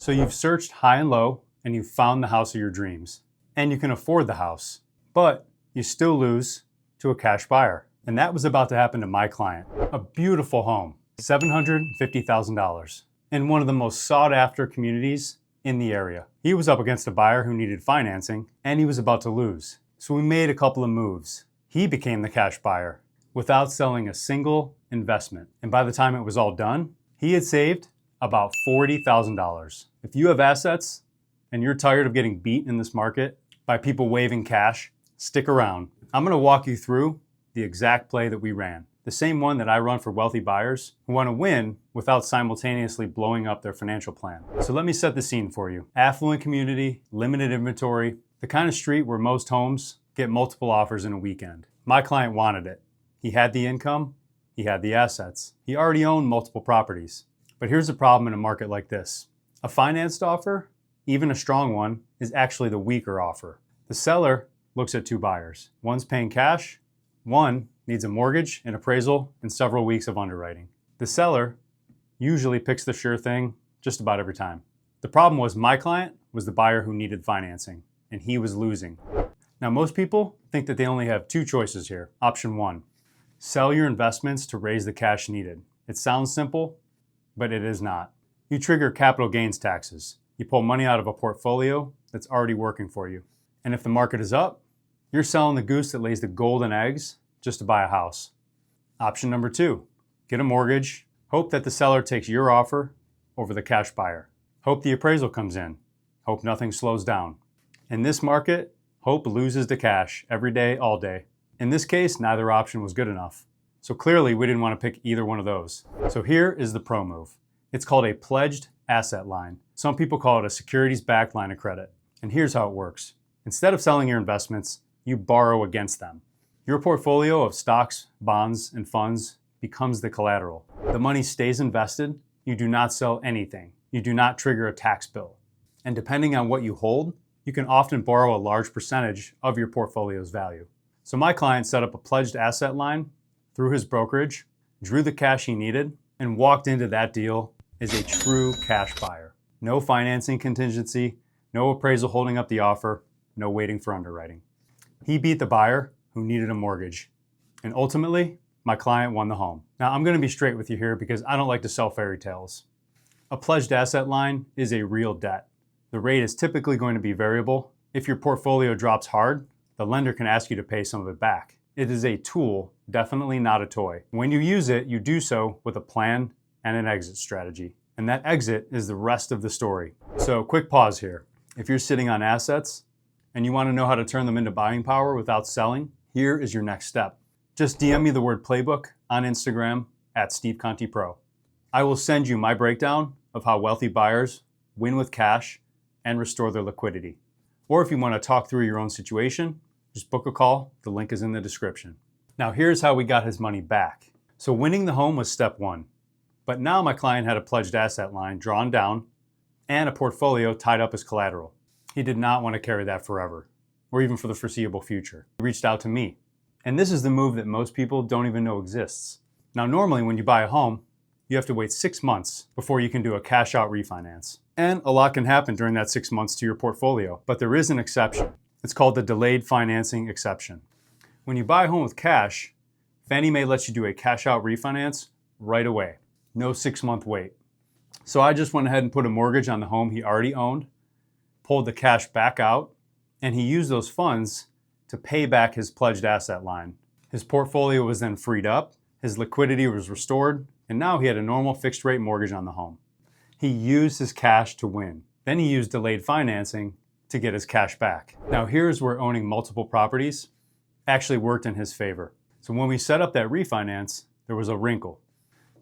So you've searched high and low and you've found the house of your dreams. And you can afford the house, but you still lose to a cash buyer. And that was about to happen to my client. A beautiful home, $750,000, in one of the most sought after communities in the area. He was up against a buyer who needed financing and he was about to lose. So we made a couple of moves. He became the cash buyer without selling a single investment. And by the time it was all done, he had saved about $40,000. If you have assets and you're tired of getting beat in this market by people waving cash, stick around. I'm gonna walk you through the exact play that we ran. The same one that I run for wealthy buyers who wanna win without simultaneously blowing up their financial plan. So let me set the scene for you. Affluent community, limited inventory, the kind of street where most homes get multiple offers in a weekend. My client wanted it. He had the income, he had the assets. He already owned multiple properties. But here's the problem in a market like this. A financed offer, even a strong one, is actually the weaker offer. The seller looks at two buyers. One's paying cash, one needs a mortgage, an appraisal, and several weeks of underwriting. The seller usually picks the sure thing just about every time. The problem was my client was the buyer who needed financing, and he was losing. Now, most people think that they only have two choices here. Option one, sell your investments to raise the cash needed. It sounds simple, but it is not. You trigger capital gains taxes. You pull money out of a portfolio that's already working for you. And if the market is up, you're selling the goose that lays the golden eggs just to buy a house. Option number two, get a mortgage. Hope that the seller takes your offer over the cash buyer. Hope the appraisal comes in. Hope nothing slows down. In this market, hope loses to cash every day, all day. In this case, neither option was good enough. So clearly we didn't want to pick either one of those. So here is the pro move. It's called a pledged asset line. Some people call it a securities-backed line of credit. And here's how it works. Instead of selling your investments, you borrow against them. Your portfolio of stocks, bonds, and funds becomes the collateral. The money stays invested. You do not sell anything. You do not trigger a tax bill. And depending on what you hold, you can often borrow a large percentage of your portfolio's value. So my client set up a pledged asset line through his brokerage, drew the cash he needed, and walked into that deal as a true cash buyer. No financing contingency, no appraisal holding up the offer, no waiting for underwriting. He beat the buyer who needed a mortgage. And ultimately, my client won the home. Now, I'm going to be straight with you here because I don't like to sell fairy tales. A pledged asset line is a real debt. The rate is typically going to be variable. If your portfolio drops hard, the lender can ask you to pay some of it back. It is a tool, definitely not a toy. When you use it, you do so with a plan and an exit strategy. And that exit is the rest of the story. So quick pause here. If you're sitting on assets and you want to know how to turn them into buying power without selling, here is your next step. Just DM me the word playbook on Instagram at SteveContiPro. I will send you my breakdown of how wealthy buyers win with cash and restore their liquidity. Or if you want to talk through your own situation, just book a call. The link is in the description. Now here's how we got his money back. So winning the home was step one. But now my client had a pledged asset line drawn down and a portfolio tied up as collateral. He did not want to carry that forever, or even for the foreseeable future. He reached out to me. And this is the move that most people don't even know exists. Now normally when you buy a home, you have to wait 6 months before you can do a cash out refinance. And a lot can happen during that 6 months to your portfolio, but there is an exception. It's called the delayed financing exception. When you buy a home with cash, Fannie Mae lets you do a cash out refinance right away. No 6-month wait. So I just went ahead and put a mortgage on the home he already owned, pulled the cash back out, and he used those funds to pay back his pledged asset line. His portfolio was then freed up, his liquidity was restored, and now he had a normal fixed rate mortgage on the home. He used his cash to win. Then he used delayed financing to get his cash back. Now here's where owning multiple properties actually worked in his favor. So when we set up that refinance, there was a wrinkle.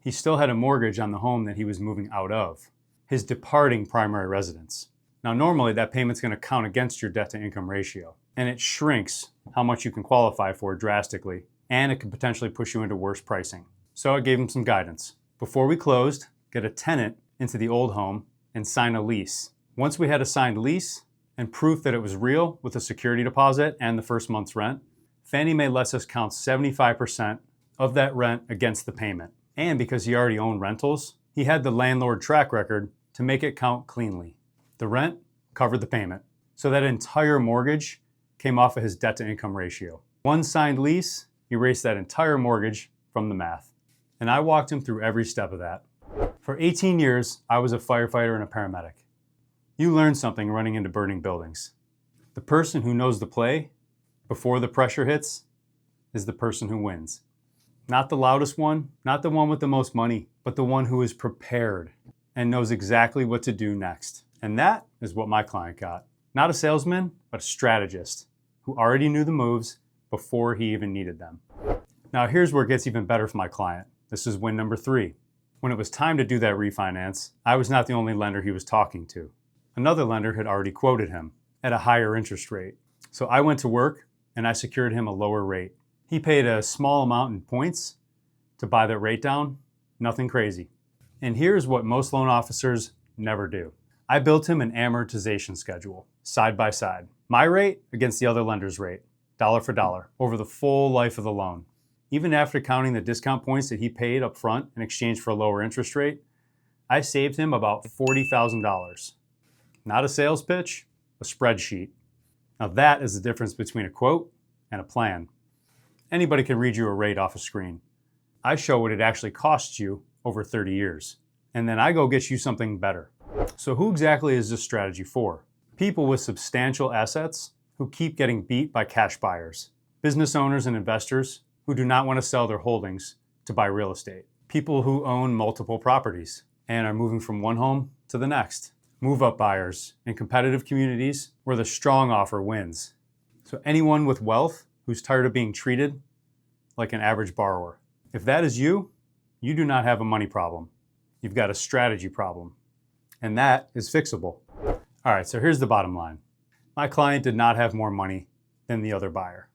He still had a mortgage on the home that he was moving out of, his departing primary residence. Now normally that payment's going to count against your debt to income ratio, and it shrinks how much you can qualify for drastically, and it could potentially push you into worse pricing. So I gave him some guidance. Before we closed, get a tenant into the old home and sign a lease. Once we had a signed lease and proof that it was real with a security deposit and the first month's rent, Fannie Mae lets us count 75% of that rent against the payment. And because he already owned rentals, he had the landlord track record to make it count cleanly. The rent covered the payment. So that entire mortgage came off of his debt to income ratio. One signed lease erased that entire mortgage from the math. And I walked him through every step of that. For 18 years, I was a firefighter and a paramedic. You learn something running into burning buildings. The person who knows the play before the pressure hits is the person who wins. Not the loudest one, not the one with the most money, but the one who is prepared and knows exactly what to do next. And that is what my client got. Not a salesman, but a strategist who already knew the moves before he even needed them. Now here's where it gets even better for my client. This is win number 3. When it was time to do that refinance, I was not the only lender he was talking to. Another lender had already quoted him at a higher interest rate. So I went to work and I secured him a lower rate. He paid a small amount in points to buy that rate down, nothing crazy. And here's what most loan officers never do. I built him an amortization schedule, side by side. My rate against the other lender's rate, dollar for dollar, over the full life of the loan. Even after counting the discount points that he paid up front in exchange for a lower interest rate, I saved him about $40,000. Not a sales pitch, a spreadsheet. Now that is the difference between a quote and a plan. Anybody can read you a rate off a screen. I show what it actually costs you over 30 years. And then I go get you something better. So who exactly is this strategy for? People with substantial assets who keep getting beat by cash buyers. Business owners and investors who do not want to sell their holdings to buy real estate. People who own multiple properties and are moving from one home to the next. Move-up buyers in competitive communities where the strong offer wins. So anyone with wealth who's tired of being treated like an average borrower. If that is you, you do not have a money problem. You've got a strategy problem. And that is fixable. All right, so here's the bottom line. My client did not have more money than the other buyer.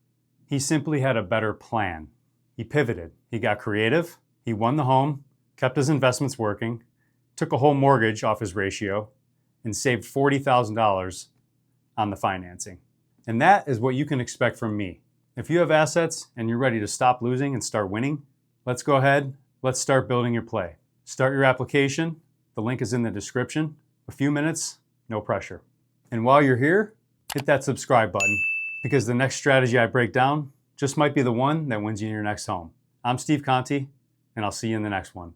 He simply had a better plan. He pivoted. He got creative. He won the home, kept his investments working, took a whole mortgage off his ratio, and saved $40,000 on the financing. And that is what you can expect from me. If you have assets and you're ready to stop losing and start winning, let's go ahead. Let's start building your play. Start your application. The link is in the description. A few minutes, no pressure. And while you're here, hit that subscribe button because the next strategy I break down just might be the one that wins you your next home. I'm Steve Conti, and I'll see you in the next one.